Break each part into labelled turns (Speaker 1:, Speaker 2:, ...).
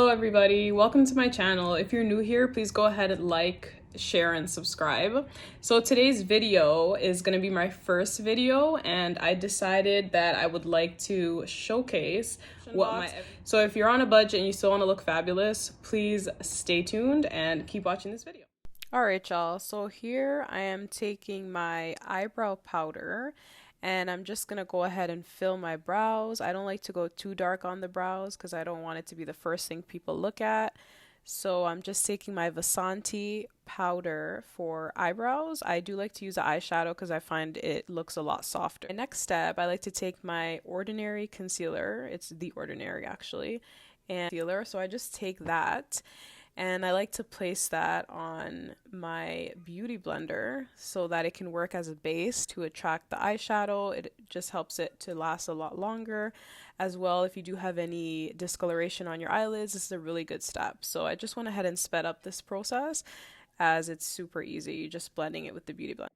Speaker 1: Hello everybody, welcome to my channel. If you're new here, please go ahead and like, share, and subscribe. So today's video is going to be my first video, and I decided that I would like to showcase so if you're on a budget and you still want to look fabulous, please stay tuned and keep watching this video. Alright y'all, so here I am taking my eyebrow powder and I'm just gonna go ahead and fill my brows. I don't like to go too dark on the brows because I don't want it to be the first thing people look at. So I'm just taking my Vasanti powder for eyebrows. I do like to use an eyeshadow because I find it looks a lot softer. My next step, I like to take my Ordinary concealer. It's the Ordinary actually, and concealer. So I just take that and I like to place that on my beauty blender so that it can work as a base to attract the eyeshadow. It just helps it to last a lot longer. As well, if you do have any discoloration on your eyelids, this is a really good step. So I just went ahead and sped up this process as it's super easy. You're just blending it with the beauty blender.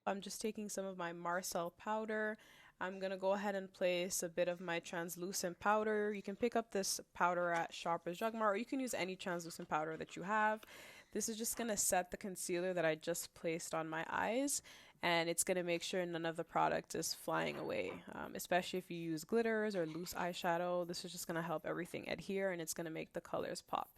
Speaker 1: I'm just taking some of my Marcelle powder. I'm going to go ahead and place a bit of my translucent powder. You can pick up this powder at Shoppers Drug Mart, or you can use any translucent powder that you have. This is just going to set the concealer that I just placed on my eyes, and it's going to make sure none of the product is flying away, especially if you use glitters or loose eyeshadow. This is just going to help everything adhere, and it's going to make the colors pop.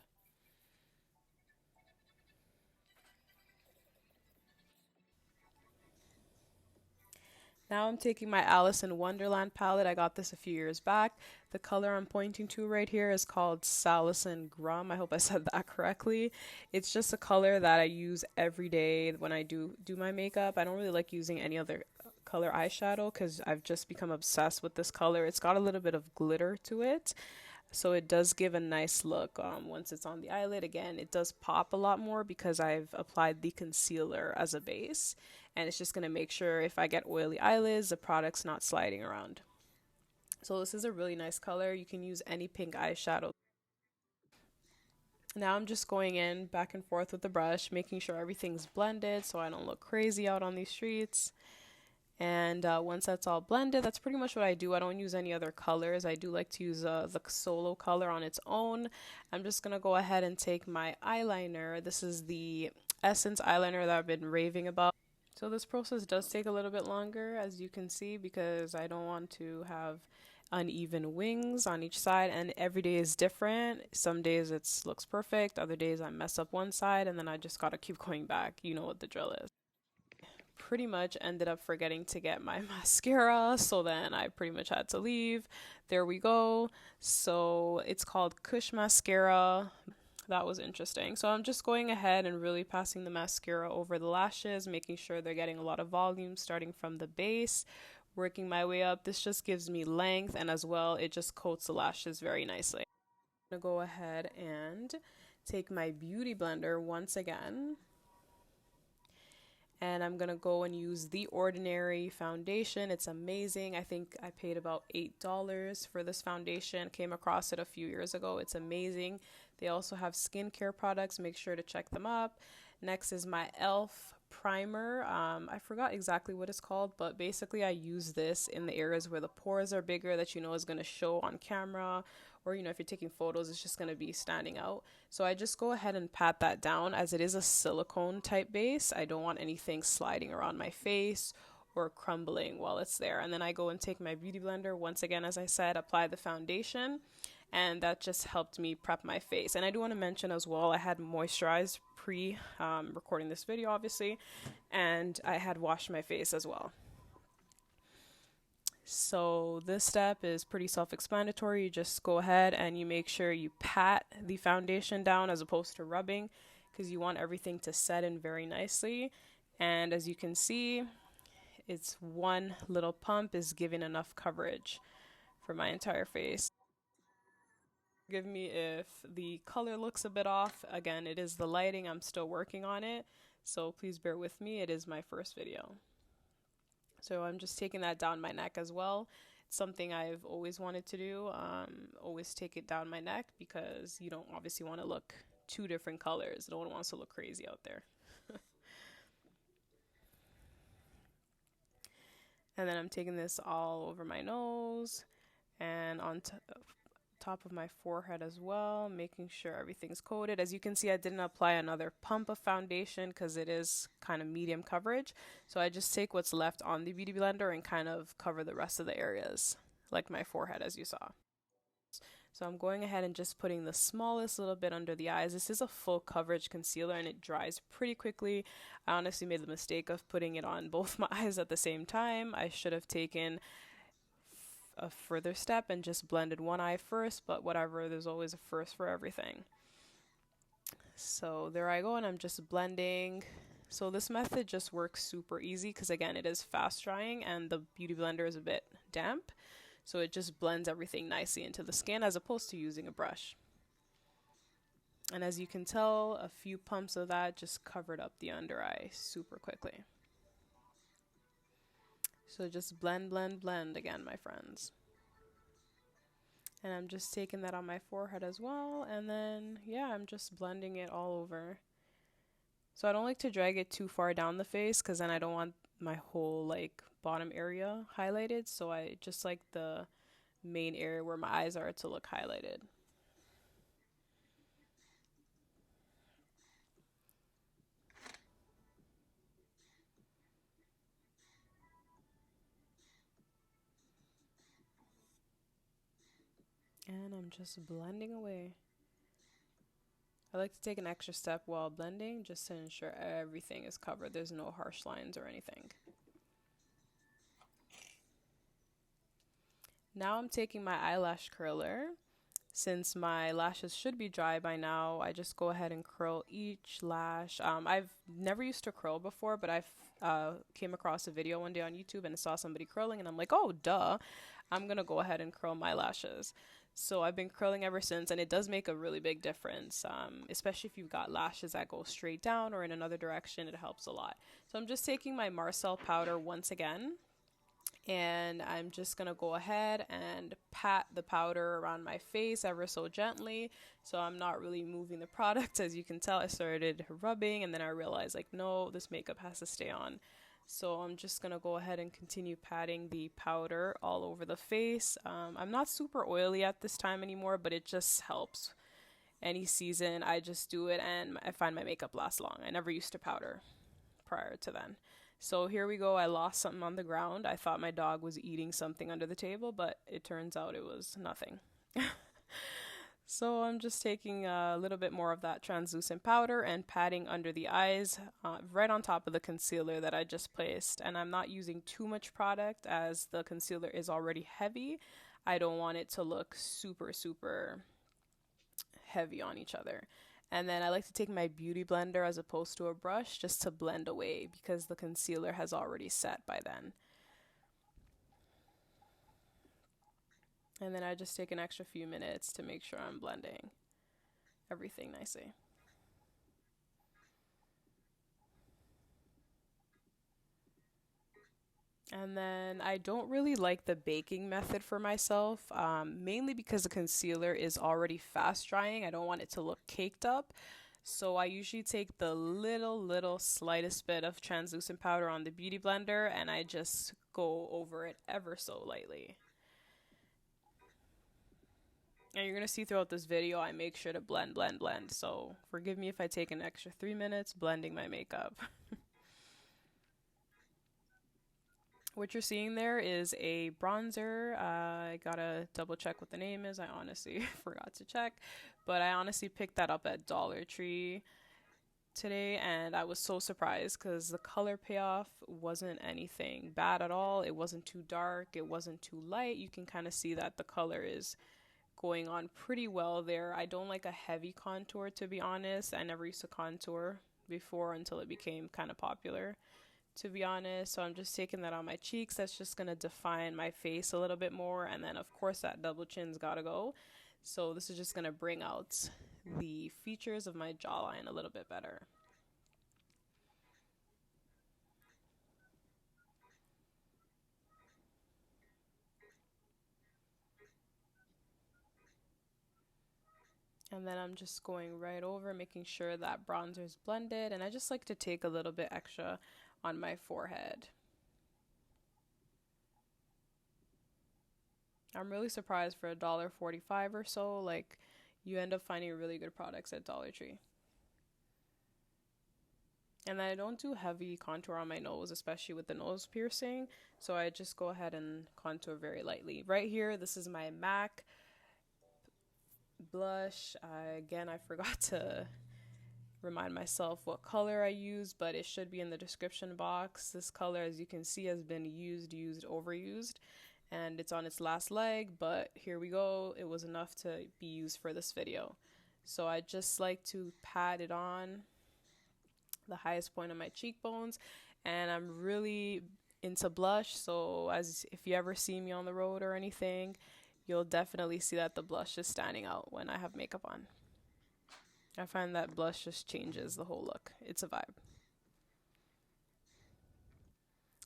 Speaker 1: Now I'm taking my Alice in Wonderland palette. I got this a few years back. The color I'm pointing to right here is called Salazen Grum. I hope I said that correctly. It's just a color that I use every day when I do my makeup. I don't really like using any other color eyeshadow because I've just become obsessed with this color. It's got a little bit of glitter to it, so it does give a nice look once it's on the eyelid. Again, it does pop a lot more because I've applied the concealer as a base, and it's just going to make sure if I get oily eyelids, the product's not sliding around. So this is a really nice color. You can use any pink eyeshadow. Now I'm just going in back and forth with the brush, making sure everything's blended so I don't look crazy out on these streets. And once that's all blended, that's pretty much what I do. I don't use any other colors. I do like to use the solo color on its own. I'm just going to go ahead and take my eyeliner. This is the Essence eyeliner that I've been raving about. So this process does take a little bit longer, as you can see, because I don't want to have uneven wings on each side, and every day is different. Some days it looks perfect, other days I mess up one side, and then I just gotta keep going back. You know what the drill is. Pretty much ended up forgetting to get my mascara, so then I pretty much had to leave. There we go. So it's called Kush mascara. That was interesting. So I'm just going ahead and really passing the mascara over the lashes, making sure they're getting a lot of volume, starting from the base, working my way up. This just gives me length, and as well it just coats the lashes very nicely. I'm gonna go ahead and take my beauty blender once again, and I'm gonna go and use the Ordinary foundation. It's amazing. I think I paid about $8 for this foundation. Came across it a few years ago. It's amazing. They also have skincare products. Make sure to check them up. Next is my e.l.f. primer. I forgot exactly what it's called, but basically I use this in the areas where the pores are bigger that you know is going to show on camera, or you know, if you're taking photos, it's just going to be standing out. So I just go ahead and pat that down, as it is a silicone type base. I don't want anything sliding around my face or crumbling while it's there. And then I go and take my beauty blender once again, as I said, apply the foundation, and that just helped me prep my face. And I do want to mention as well, I had moisturized pre recording this video obviously, and I had washed my face as well. So this step is pretty self-explanatory. You just go ahead and you make sure you pat the foundation down as opposed to rubbing, because you want everything to set in very nicely. And as you can see, it's one little pump is giving enough coverage for my entire face. Forgive me if the color looks a bit off. Again, it is the lighting. I'm still working on it, so please bear with me. It is my first video. So I'm just taking that down my neck as well. It's something I've always wanted to do. Always take it down my neck, because you don't obviously want to look two different colors. No one wants to look crazy out there. And then I'm taking this all over my nose and on top top of my forehead as well, making sure everything's coated. As you can see, I didn't apply another pump of foundation because it is kind of medium coverage. So I just take what's left on the Beauty Blender and kind of cover the rest of the areas, like my forehead, as you saw. So I'm going ahead and just putting the smallest little bit under the eyes. This is a full coverage concealer and it dries pretty quickly. I honestly made the mistake of putting it on both my eyes at the same time. I should have taken a further step and just blended one eye first, but whatever, there's always a first for everything. So there I go, and I'm just blending. So this method just works super easy because again, it is fast drying and the Beauty Blender is a bit damp. So it just blends everything nicely into the skin as opposed to using a brush. And as you can tell, a few pumps of that just covered up the under eye super quickly. So just blend, blend, blend again, my friends. And I'm just taking that on my forehead as well. And then, yeah, I'm just blending it all over. So I don't like to drag it too far down the face because then I don't want my whole like bottom area highlighted. So I just like the main area where my eyes are to look highlighted. And I'm just blending away. I like to take an extra step while blending just to ensure everything is covered. There's no harsh lines or anything. Now I'm taking my eyelash curler. Since my lashes should be dry by now, I just go ahead and curl each lash. I've never used to curl before, but I came across a video one day on YouTube and saw somebody curling, and I'm like, oh, duh, I'm going to go ahead and curl my lashes. So I've been curling ever since, and it does make a really big difference, especially if you've got lashes that go straight down or in another direction. It helps a lot. So I'm just taking my Marcelle powder once again. And I'm just going to go ahead and pat the powder around my face ever so gently. So I'm not really moving the product. As you can tell, I started rubbing and then I realized like, no, this makeup has to stay on. So I'm just going to go ahead and continue patting the powder all over the face. I'm not super oily at this time anymore, but it just helps. Any season, I just do it and I find my makeup lasts long. I never used to powder prior to then. So here we go. I lost something on the ground. I thought my dog was eating something under the table, but it turns out it was nothing. So I'm just taking a little bit more of that translucent powder and patting under the eyes, right on top of the concealer that I just placed. And I'm not using too much product as the concealer is already heavy. I don't want it to look super, super heavy on each other. And then I like to take my Beauty Blender as opposed to a brush just to blend away because the concealer has already set by then. And then I just take an extra few minutes to make sure I'm blending everything nicely. And then I don't really like the baking method for myself, mainly because the concealer is already fast drying. I don't want it to look caked up. So I usually take the little slightest bit of translucent powder on the Beauty Blender and I just go over it ever so lightly. And you're going to see throughout this video, I make sure to blend, blend, blend. So forgive me if I take an extra 3 minutes blending my makeup. What you're seeing there is a bronzer. I gotta double check what the name is. I honestly forgot to check, but I honestly picked that up at Dollar Tree today and I was so surprised because the color payoff wasn't anything bad at all. It wasn't too dark, it wasn't too light. You can kind of see that the color is going on pretty well there. I don't like a heavy contour, to be honest. I never used to contour before until it became kind of popular, to be honest. So I'm just taking that on my cheeks. That's just going to define my face a little bit more. And then of course that double chin's got to go. So this is just going to bring out the features of my jawline a little bit better. And then I'm just going right over, making sure that bronzer is blended. And I just like to take a little bit extra on my forehead. I'm really surprised for $1.45 or so. Like, you end up finding really good products at Dollar Tree. And I don't do heavy contour on my nose, especially with the nose piercing. So I just go ahead and contour very lightly. Right here, this is my MAC blush. Again, I forgot to remind myself what color I use, but it should be in the description box. This color, as you can see, has been used, overused, and it's on its last leg, but here we go. It was enough to be used for this video. So I just like to pat it on the highest point of my cheekbones, and I'm really into blush, so as if you ever see me on the road or anything, you'll definitely see that the blush is standing out when I have makeup on. I find that blush just changes the whole look. It's a vibe.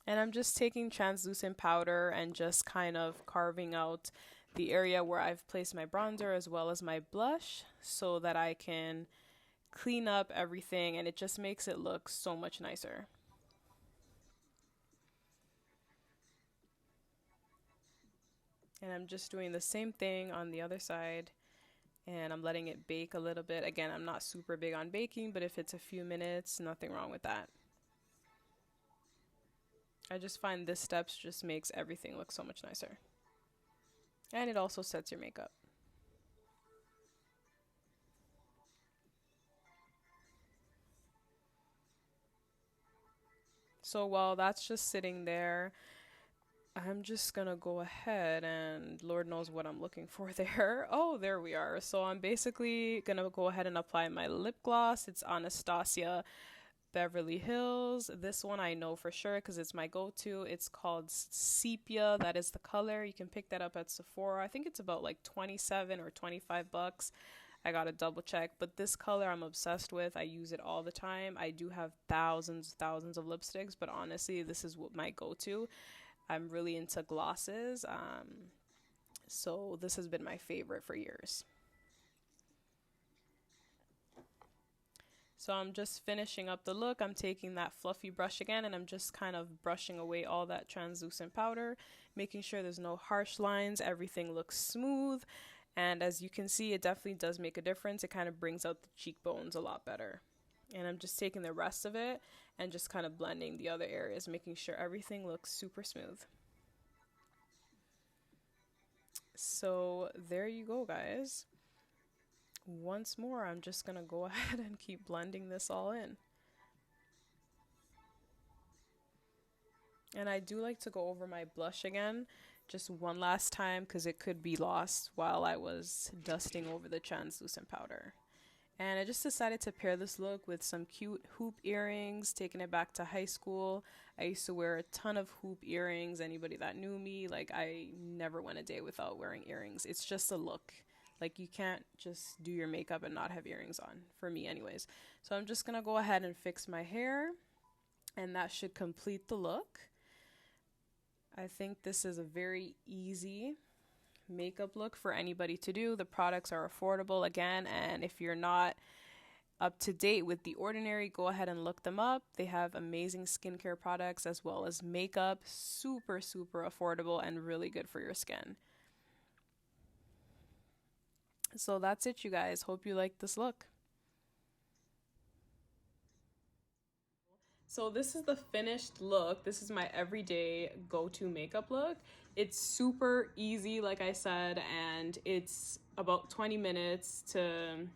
Speaker 1: And I'm just taking translucent powder and just kind of carving out the area where I've placed my bronzer as well as my blush so that I can clean up everything, and it just makes it look so much nicer. And I'm just doing the same thing on the other side, and I'm letting it bake a little bit. Again, I'm not super big on baking, but if it's a few minutes, nothing wrong with that. I just find this steps just makes everything look so much nicer. And it also sets your makeup. So while that's just sitting there, I'm just gonna go ahead and Lord knows what I'm looking for there. Oh, there we are. So I'm basically gonna go ahead and apply my lip gloss. It's Anastasia Beverly Hills. This one I know for sure because it's my go-to. It's called Sepia. That is the color. You can pick that up at Sephora. I think it's about like 27 or 25 bucks. I gotta double check, but this color I'm obsessed with. I use it all the time. I do have thousands of lipsticks, but honestly, this is what my go-to. I'm really into glosses, so this has been my favorite for years. So I'm just finishing up the look. I'm taking that fluffy brush again, and I'm just kind of brushing away all that translucent powder, making sure there's no harsh lines, everything looks smooth. And as you can see, it definitely does make a difference. It kind of brings out the cheekbones a lot better. And I'm just taking the rest of it and just kind of blending the other areas, making sure everything looks super smooth. So there you go, guys. Once more, I'm just gonna go ahead and keep blending this all in. And I do like to go over my blush again just one last time because it could be lost while I was dusting over the translucent powder. And I just decided to pair this look with some cute hoop earrings, taking it back to high school. I used to wear a ton of hoop earrings. Anybody that knew me, like, I never went a day without wearing earrings. It's just a look. Like, you can't just do your makeup and not have earrings on, for me anyways. So I'm just gonna go ahead and fix my hair, and that should complete the look. I think this is a very easy makeup look for anybody to do. The products are affordable again, and if you're not up to date with The Ordinary, go ahead and look them up. They have amazing skincare products as well as makeup, super affordable and really good for your skin. So that's it, you guys. Hope you like this look. So this is the finished look. This is my everyday go-to makeup look. It's super easy, like I said, and it's about 20 minutes to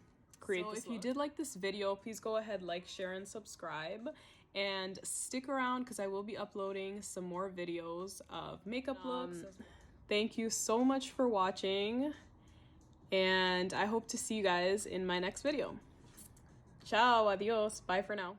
Speaker 1: create this look. So if you did like this video, please go ahead, like, share, and subscribe. And stick around because I will be uploading some more videos of makeup looks. Thank you so much for watching, and I hope to see you guys in my next video. Ciao, adios, bye for now.